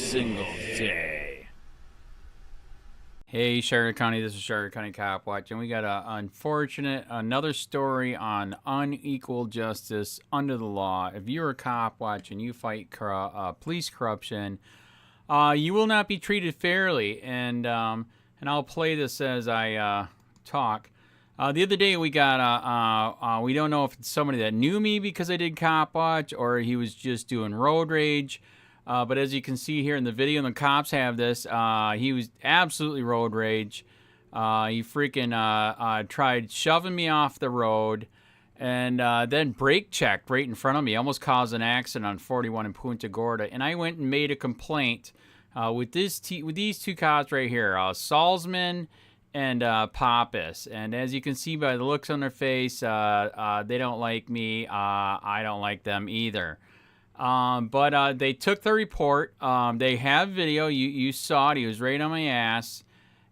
single day. Hey, Charlotte County, this is Charlotte County Copwatch, and we got another story on unequal justice under the law. If you're a Copwatch and you fight police corruption, you will not be treated fairly, and I'll play this as I talk. The other day we got, we don't know if it's somebody that knew me because I did Copwatch or he was just doing road rage. But as you can see here in the video, and the cops have this, he was absolutely road rage. He freaking tried shoving me off the road and then brake checked right in front of me. Almost caused an accident on 41 in Punta Gorda. And I went and made a complaint with these two cops right here, Salzman and Pappas. And as you can see by the looks on their face, they don't like me. I don't like them either. But they took the report. They have video. You saw it. He was right on my ass.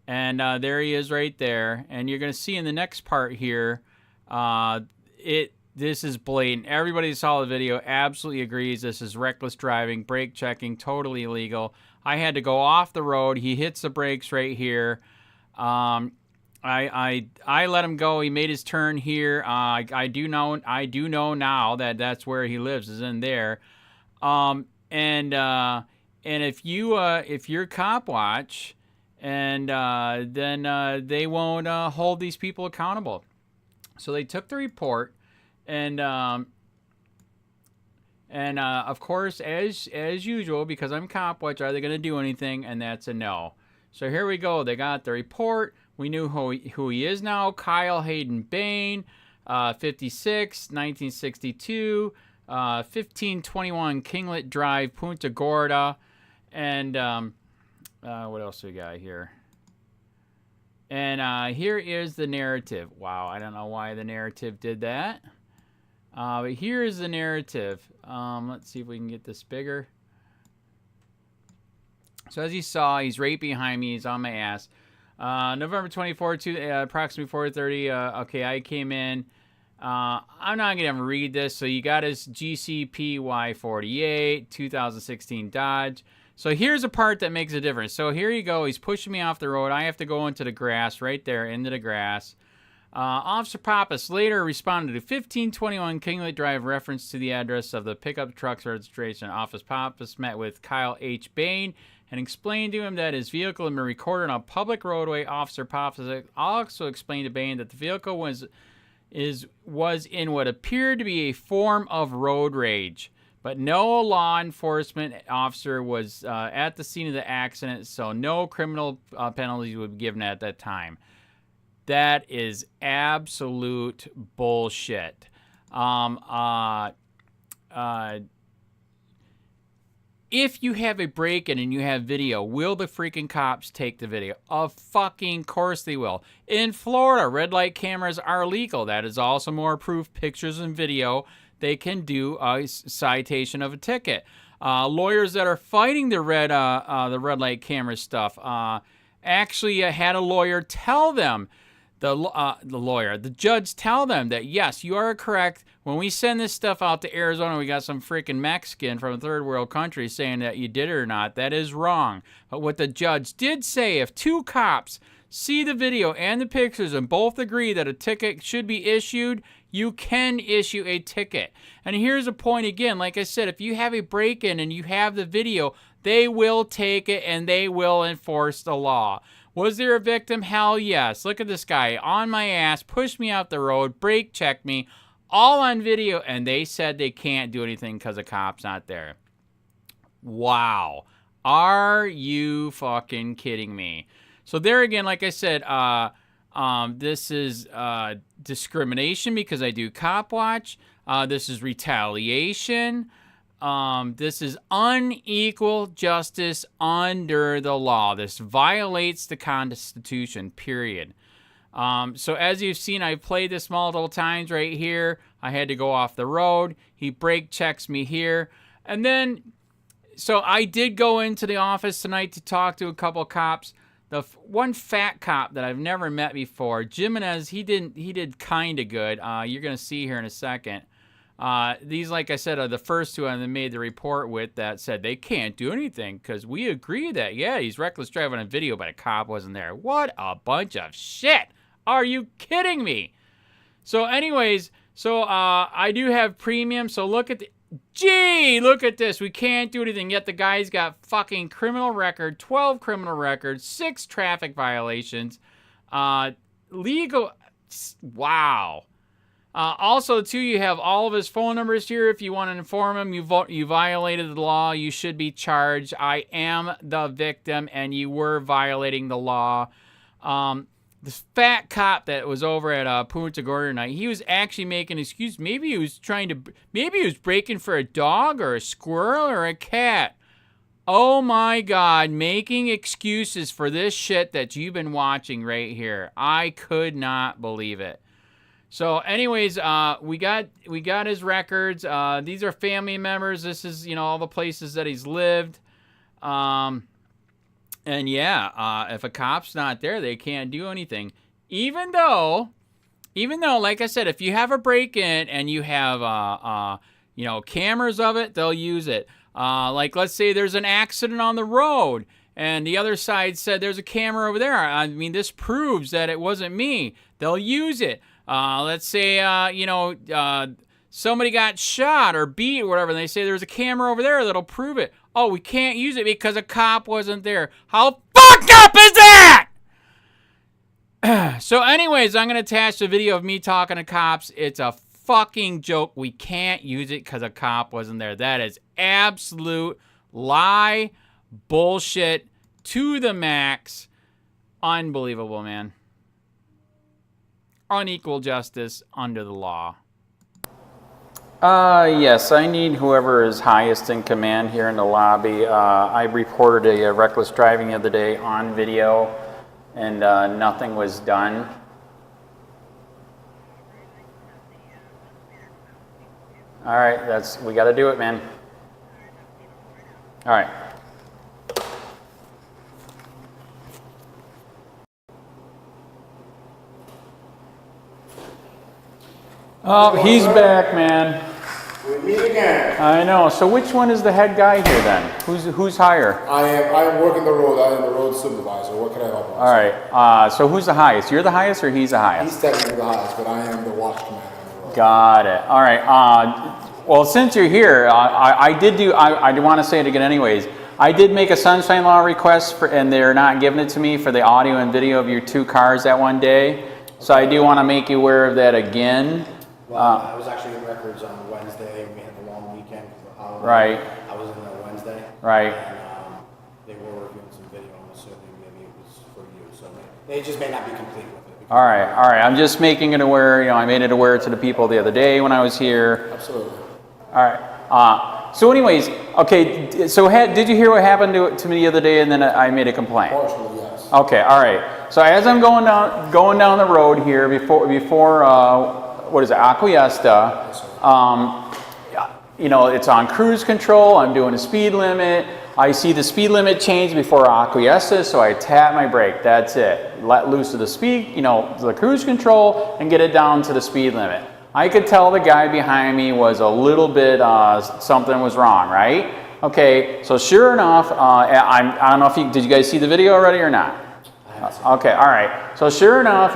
And there he is right there. And you're going to see in the next part here, this is blatant. Everybody who saw the video absolutely agrees this is reckless driving, brake checking, totally illegal. I had to go off the road. He hits the brakes right here. I let him go. He made his turn here. I do know now that that's where he lives, is in there. And if you're Copwatch, and then they won't hold these people accountable. So they took the report, and of course, as usual, because I'm Copwatch, are they going to do anything? And that's a no. So here we go. They got the report. We knew who he is now. Kyle Hayden Bain, 56, 1962. 1521 Kinglet Drive, Punta Gorda. And what else we got here? And here is the narrative. Wow, I don't know why the narrative did that. But here is the narrative. Let's see if we can get this bigger. So as you saw, he's right behind me. He's on my ass. November 24th, approximately 4:30. Okay, I came in. I'm not going to read this. So you got his GCPY48, 2016 Dodge. So here's a part that makes a difference. So here you go. He's pushing me off the road. I have to go into the grass right there, into the grass. Officer Pappas later responded to 1521 Kinglet Drive, reference to the address of the pickup truck's registration. Officer Pappas met with Kyle H. Bain and explained to him that his vehicle had been recorded on a public roadway. Officer Pappas also explained to Bain that the vehicle was in what appeared to be a form of road rage, but no law enforcement officer was at the scene of the accident, so no criminal penalties would be given at that time. That is absolute bullshit. If you have a break-in and you have video, will the freaking cops take the video? Of fucking course they will. In Florida, red light cameras are legal. That is also more proof, pictures and video. They can do a citation of a ticket. Lawyers that are fighting the red light camera stuff actually had a lawyer tell them, the judge tell them that, yes, you are correct. When we send this stuff out to Arizona, we got some freaking Mexican from a third world country saying that you did it or not. That is wrong. But what the judge did say, if two cops see the video and the pictures and both agree that a ticket should be issued, you can issue a ticket. And here's a point again. Like I said, if you have a break-in and you have the video, they will take it and they will enforce the law. Was there a victim? Hell yes. Look at this guy on my ass, pushed me off the road, brake checked me, all on video, and they said they can't do anything because the cop's not there. Wow. Are you fucking kidding me? So there again, like I said, this is discrimination because I do Copwatch. This is retaliation. This is unequal justice under the law. This violates the Constitution, period. So as you've seen, I've played this multiple times right here. I had to go off the road. He brake checks me here. And then, so I did go into the office tonight to talk to a couple cops. The one fat cop that I've never met before, Jimenez, he did kind of good. You're going to see here in a second. These, like I said, are the first two I made the report with that said they can't do anything because we agree that, yeah, he's reckless driving on video, but a cop wasn't there. What a bunch of shit. Are you kidding me? So anyways, so I do have premium. So look at the, gee, look at this. We can't do anything. Yet the guy's got fucking criminal record, 12 criminal records, 6 traffic violations, legal, wow. Also, too, you have all of his phone numbers here. If you want to inform him you violated the law, you should be charged. I am the victim, and you were violating the law. This fat cop that was over at Punta Gorda tonight, he was actually making an excuse. Maybe he was maybe he was breaking for a dog or a squirrel or a cat. Oh my God, making excuses for this shit that you've been watching right here. I could not believe it. So anyways, we got his records. These are family members. This is, all the places that he's lived. And yeah, if a cop's not there, they can't do anything. Even though, like I said, if you have a break-in and you have, cameras of it, they'll use it. Like, let's say there's an accident on the road and the other side said there's a camera over there. I mean, this proves that it wasn't me. They'll use it. Let's say, somebody got shot or beat or whatever, and they say there's a camera over there that'll prove it. Oh, we can't use it because a cop wasn't there. How fucked up is that? So anyways, I'm going to attach the video of me talking to cops. It's a fucking joke. We can't use it because a cop wasn't there. That is absolute lie, bullshit to the max. Unbelievable, man. Unequal justice under the law. Yes, I need whoever is highest in command here in the lobby. I reported a reckless driving the other day on video, and nothing was done. All right, we got to do it, man. All right. Oh, he's back, man. We meet again. I know. So which one is the head guy here then? Who's higher? I am working the road. I am the road supervisor. What can I help you? All right. So who's the highest? You're the highest or he's the highest? He's technically the highest, but I am the watch commander on the road. Got it. All right. Well, since you're here, I do want to say it again anyways. I did make a sunshine law request, and they're not giving it to me for the audio and video of your 2 cars that one day. So I do want to make you aware of that again. Well, I was actually in records on Wednesday. We had the long weekend for the holiday. Right. I was in there Wednesday. Right. And they were reviewing some video. I'm assuming maybe it was for you. So they just may not be complete with it. All right. All right. I'm just making it aware. I made it aware to the people the other day when I was here. Absolutely. All right. So anyways, okay. So did you hear what happened to me the other day, and then I made a complaint? Partially, yes. Okay. All right. So as I'm going down the road here before what is it, Acquiesta, it's on cruise control, I'm doing a speed limit, I see the speed limit change before Acquiesta, so I tap my brake, that's it. Let loose of the speed, the cruise control, and get it down to the speed limit. I could tell the guy behind me was a little bit, something was wrong, right? Okay, so sure enough, I don't know if did you guys see the video already or not? Okay, all right. So sure enough,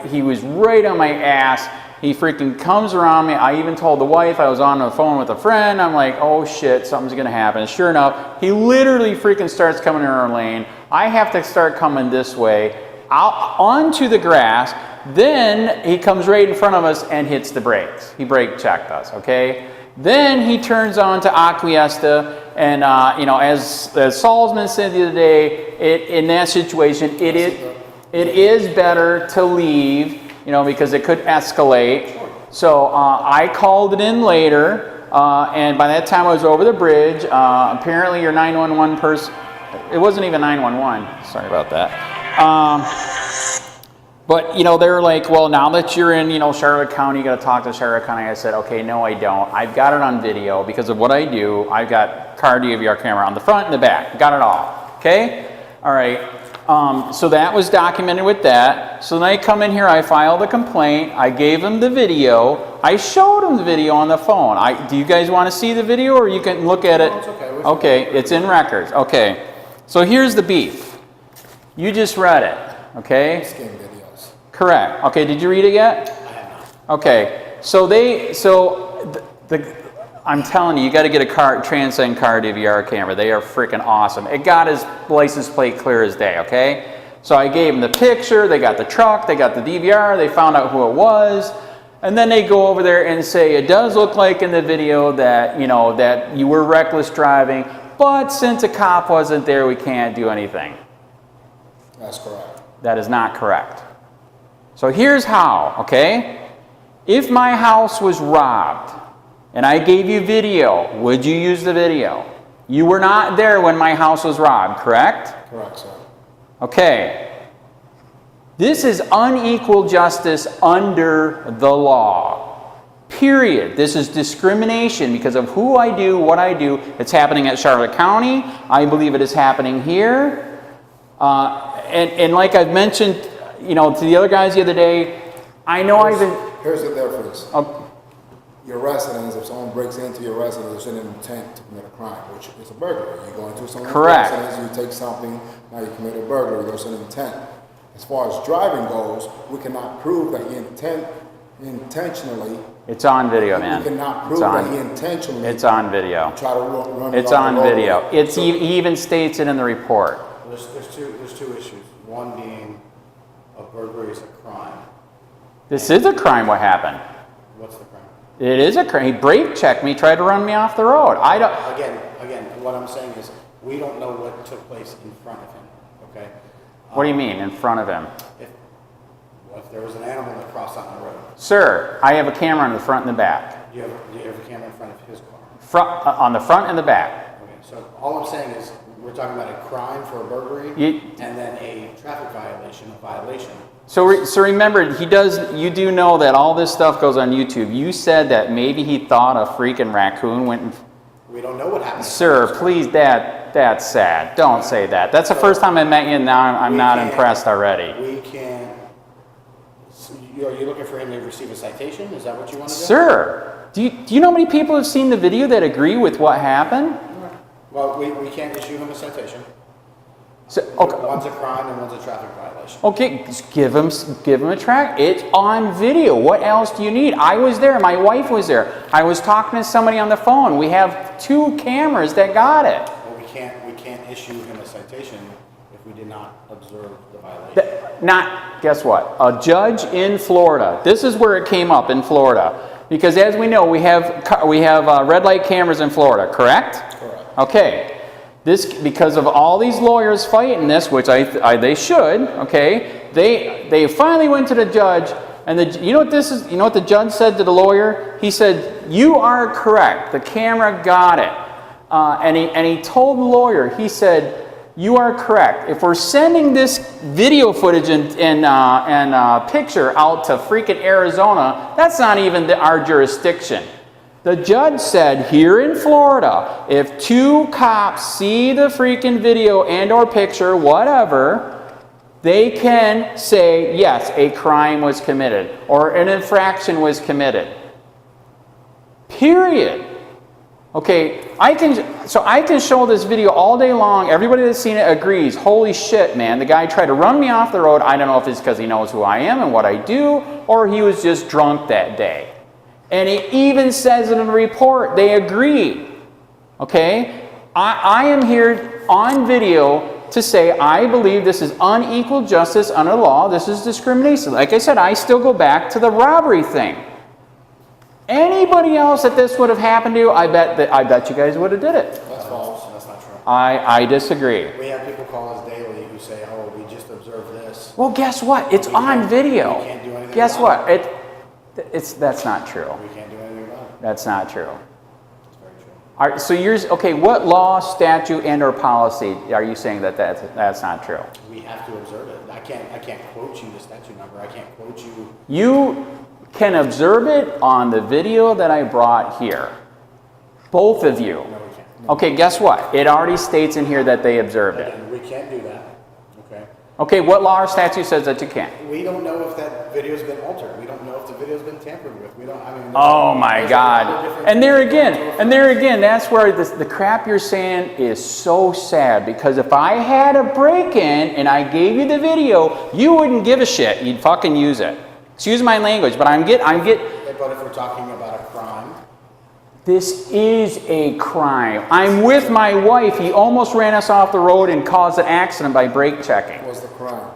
he was right on my ass. He freaking comes around me. I even told the wife, I was on the phone with a friend. I'm like, oh shit, something's gonna happen. Sure enough, he literally freaking starts coming in our lane. I have to start coming this way, onto the grass. Then he comes right in front of us and hits the brakes. He brake checked us, okay? Then he turns on to Acquiesta, and as Salzman said the other day, in that situation, it is better to leave, because it could escalate. So I called it in later, and by that time I was over the bridge. Apparently your 911 person, it wasn't even 911. Sorry about that. But, they were like, well, now that you're in, Charlotte County, you got to talk to Charlotte County. I said, okay, no, I don't. I've got it on video because of what I do. I've got car DVR camera on the front and the back. Got it all. Okay? All right. So that was documented with that. So then I come in here, I filed a complaint. I gave them the video. I showed him the video on the phone. Do you guys want to see the video, or you can look at it? No, it's okay. Okay, it's in records. Okay, so here's the beef. You just read it, okay? Skin videos. Correct. Okay, did you read it yet? I have not. Okay, I'm telling you, you got to get a Transcend car DVR camera. They are freaking awesome. It got his license plate clear as day, okay? So I gave them the picture, they got the truck, they got the DVR, they found out who it was, and then they go over there and say, it does look like in the video that, you know, that you were reckless driving, but since a cop wasn't there, we can't do anything. That's correct. That is not correct. So here's how, okay? If my house was robbed and I gave you video, would you use the video? You were not there when my house was robbed, correct? Correct, sir. Okay. This is unequal justice under the law. Period. This is discrimination because of who I do, what I do. It's happening at Charlotte County. I believe it is happening here. And like I've mentioned, you know, to the other guys the other day, I know Here's the difference. Your residence, if someone breaks into your residence, there's an intent to commit a crime, which is a burglary. You go into someone's residence, you take something, now you commit a burglary, there's an intent. As far as driving goes, we cannot prove that he intentionally. It's on video, man. We cannot prove that he intentionally. It's on video. Try to run It's on video. He even states it in the report. There's two issues. One being a burglary is a crime. This is a crime. What happened? What's the crime? It is a crime. He brake checked me, tried to run me off the road. I don't. Again, what I'm saying is we don't know what took place in front of him. Okay. What do you mean in front of him? If there was an animal that crossed on the road. Sir, I have a camera on the front and the back. You have a camera in front of his car. On the front and the back. Okay. So all I'm saying is we're talking about a crime for a burglary and then a traffic violation, a violation. So remember, you do know that all this stuff goes on YouTube. You said that maybe he thought a freaking raccoon went and... We don't know what happened. Sir, please, that's sad. Don't say that. That's the first time I met you, and now I'm not impressed already. We can't... Are you looking for him to receive a citation? Is that what you want to do? Sir, do you know how many people have seen the video that agree with what happened? Well, we can't issue him a citation. So, okay. One's a crime and one's a traffic violation. Okay, just give him a track. It's on video. What else do you need? I was there. My wife was there. I was talking to somebody on the phone. We have 2 cameras that got it. Well, we can't issue him a citation if we did not observe the violation. Guess what? A judge in Florida. This is where it came up in Florida. Because as we know, we have red light cameras in Florida, correct? Correct. Okay. This, because of all these lawyers fighting this, which they should, okay, they finally went to the judge, and you know what the judge said to the lawyer? He said, "You are correct. The camera got it." And he told the lawyer, he said, "You are correct. If we're sending this video footage and picture out to freaking Arizona, that's not even our jurisdiction." The judge said, here in Florida, if 2 cops see the freaking video and or picture, whatever, they can say, yes, a crime was committed or an infraction was committed. Period. Okay, I can show this video all day long. Everybody that's seen it agrees. Holy shit, man. The guy tried to run me off the road. I don't know if it's because he knows who I am and what I do, or he was just drunk that day. And it even says it in the report. They agree. Okay? I am here on video to say I believe this is unequal justice under law. This is discrimination. Like I said, I still go back to the robbery thing. Anybody else that this would have happened to, I bet you guys would have did it. That's false. That's not true. I disagree. We have people call us daily who say, "Oh, we just observed this." Well, guess what? It's on video. We can't do anything. Guess what? That's not true. We can't do anything about it. That's not true. That's very true. All right, so okay, what law, statute, and or policy are you saying that's not true? We have to observe it. I can't quote you the statute number. I can't quote you. You can observe it on the video that I brought here. Both of you. No, we can't. No. Okay, guess what? It already states in here that they observed it. Again, we can't do that. Okay. Okay, what law or statute says that you can't? We don't know if that video's been altered. We don't know if the video video's been tampered with. We don't. I mean. Oh my God! And there again, that's where the crap you're saying is so sad. Because if I had a break-in and I gave you the video, you wouldn't give a shit. You'd fucking use it. Excuse my language, but I'm get. But if we're talking about a crime. This is a crime. I'm with my wife. He almost ran us off the road and caused an accident by brake checking. What's the crime?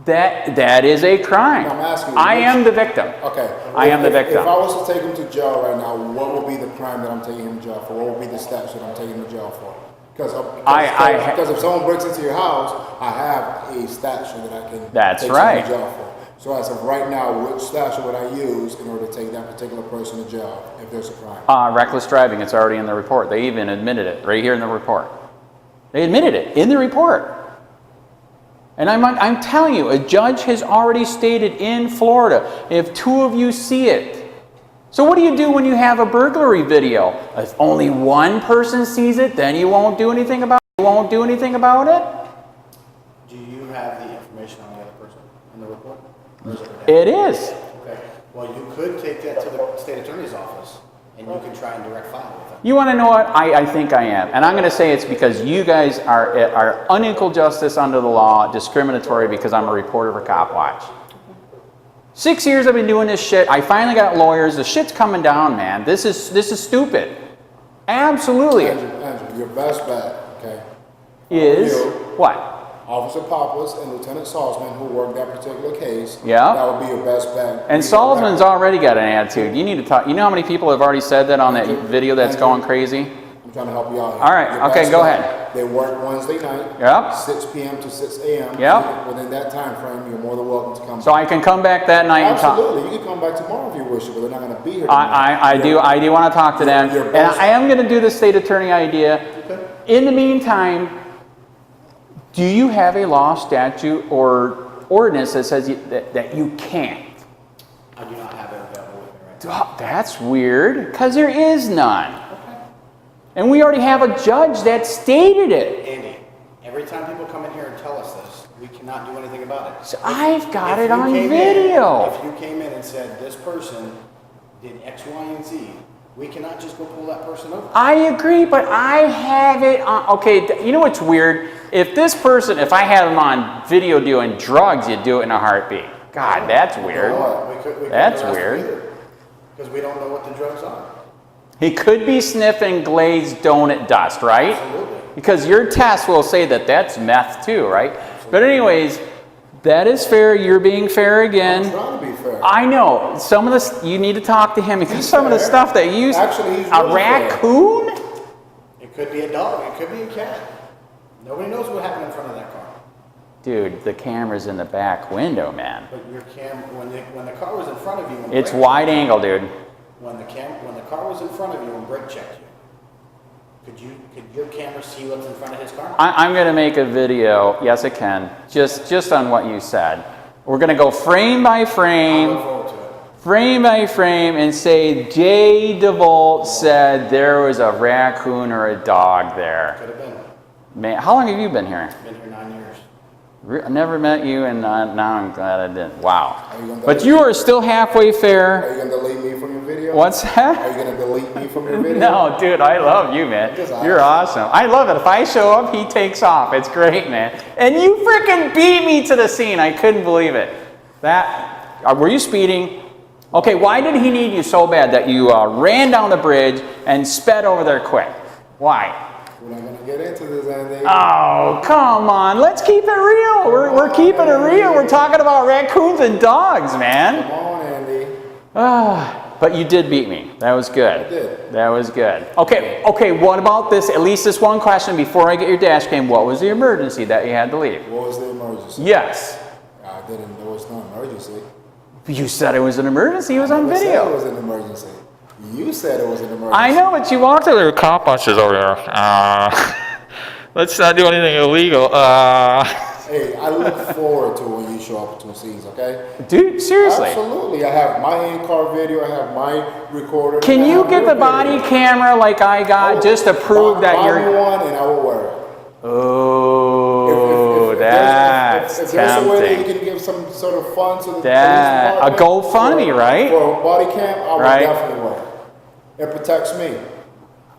That is a crime. No, I'm asking you. I am the victim. Okay. I am the victim. If I was to take him to jail right now, what would be the crime that I'm taking him to jail for? What would be the statute I'm taking him to jail for? Because if someone breaks into your house, I have a statute that I can take someone to jail for. So as of right now, which statute would I use in order to take that particular person to jail if there's a crime? Reckless driving. It's already in the report. They even admitted it right here in the report. They admitted it in the report. And I'm telling you, a judge has already stated in Florida, if two of you see it. So what do you do when you have a burglary video? If only one person sees it, then you won't do anything about it? You won't do anything about it? Do you have the information on the other person in the report? It is. Okay. Well, you could take that to the state attorney's office, and you can try and direct file with them. You want to know what? I think I am. And I'm going to say it's because you guys are unequal justice under the law, discriminatory because I'm a reporter for Copwatch. 6 years I've been doing this shit. I finally got lawyers. The shit's coming down, man. This is stupid. Absolutely. Andrew, your best bet, okay, is what? Officer Pappas and Lieutenant Salzman, who worked that particular case. Yeah. That would be your best bet. And Salzman's already got an attitude. You need to talk. You know how many people have already said that on that video that's going crazy? I'm trying to help you out here. All right. Okay, go ahead. They work Wednesday night. Yep. 6 p.m. to 6 a.m. Yep. Within that time frame, you're more than welcome to come. So I can come back that night and talk. Absolutely. You can come back tomorrow if you wish, but they're not going to be here. I do want to talk to them. And I am going to do the state attorney idea. Okay. In the meantime, do you have a law, statute, or ordinance that says that you can't? I do not have it available with me right now. Oh, that's weird, because there is none. Okay. And we already have a judge that stated it. Andy, every time people come in here and tell us this, we cannot do anything about it. So I've got it on video. If you came in and said, this person did X, Y, and Z, we cannot just go pull that person over. I agree, but I have it on. Okay, you know what's weird? If I had him on video doing drugs, you'd do it in a heartbeat. God, that's weird. That's weird. Because we don't know what the drugs are. He could be sniffing glazed donut dust, right? Absolutely. Because your test will say that that's meth too, right? Absolutely. But anyways, that is fair. You're being fair again. I'm trying to be fair. I know. Some of this, you need to talk to him because some of the stuff that you use. Actually, he's a really raccoon? Fair. It could be a dog. It could be a cat. Nobody knows what happened in front of that car. Dude, the camera's in the back window, man. But your when the car was in front of you, it's wide angle, dude. When the car was in front of you and brake checked you, could your camera see what's in front of his car? I'm going to make a video. Yes, it can. Just on what you said. We're going to go frame by frame. I look forward to it. Frame by frame and say Jay DeVolt said there was a raccoon or a dog there. Could have been. Man, how long have you been here? Been here 9 years. I never met you, and now I'm glad I didn't. Wow. But you are still halfway fair. Are you going to delete me from your video? What's that? Are you going to delete me from your video? No, dude, I love you, man. You're awesome. I love it. If I show up, he takes off. It's great, man. And you freaking beat me to the scene. I couldn't believe it. Were you speeding? Okay, why did he need you so bad that you ran down the bridge and sped over there quick? Why? We're not going to get into this, Andy. Oh, come on. Let's keep it real. We're keeping it real. We're talking about raccoons and dogs, man. Come on, Andy. But you did beat me. That was good. I did. That was good. Okay, what about this? At least this one question before I get your dash cam. What was the emergency that you had to leave? What was the emergency? Yes. I didn't. There was no emergency. You said it was an emergency. It was on I video. said it was an emergency. You said it was an emergency. I know, but you walked over there. Copwatch is over there. Let's not do anything illegal. Hey, I look forward to when you show up to scenes, okay? Dude, seriously. Absolutely. I have my in-car video. I have my recorder. Can you get the body camera like I got just to prove that you're... Buy me one and I will wear it. Oh, that's if there's a way that you tempting. can give some sort of fund to the police A department GoFundMe, right? For a body cam, I would Right. definitely work. It protects me.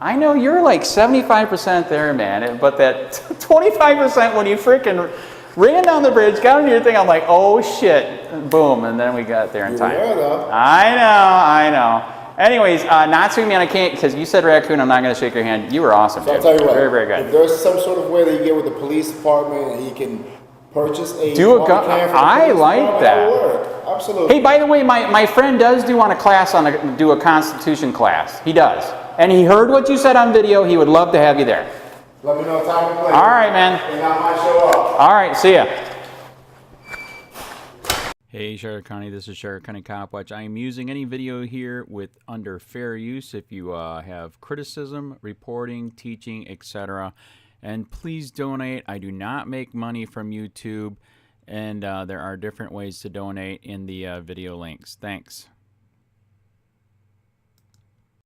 I know you're like 75% there, man, but that 25% when you freaking ran down the bridge, got into your thing, I'm like, oh shit, boom, and then we got there in You time. were there, though. I know. Anyways, Natsu, man, I can't, because you said raccoon, I'm not going to shake your hand. You were awesome, So dude. I'll tell you what. Very, very good. If there's some sort of way that you get with the police department and he can purchase a Do a body cam for the I police like department, that. will work. Absolutely. Hey, by the way, my friend does do on a class do a Constitution class. He does. And he heard what you said on video. He would love to have you there. Let me know time and place. All right, man. And I might show up. All right, see ya. Hey, Sheriff County, this is Sheriff County Copwatch. I am using any video here with under fair use if you have criticism, reporting, teaching, etc. And please donate. I do not make money from YouTube, and there are different ways to donate in the video links. Thanks.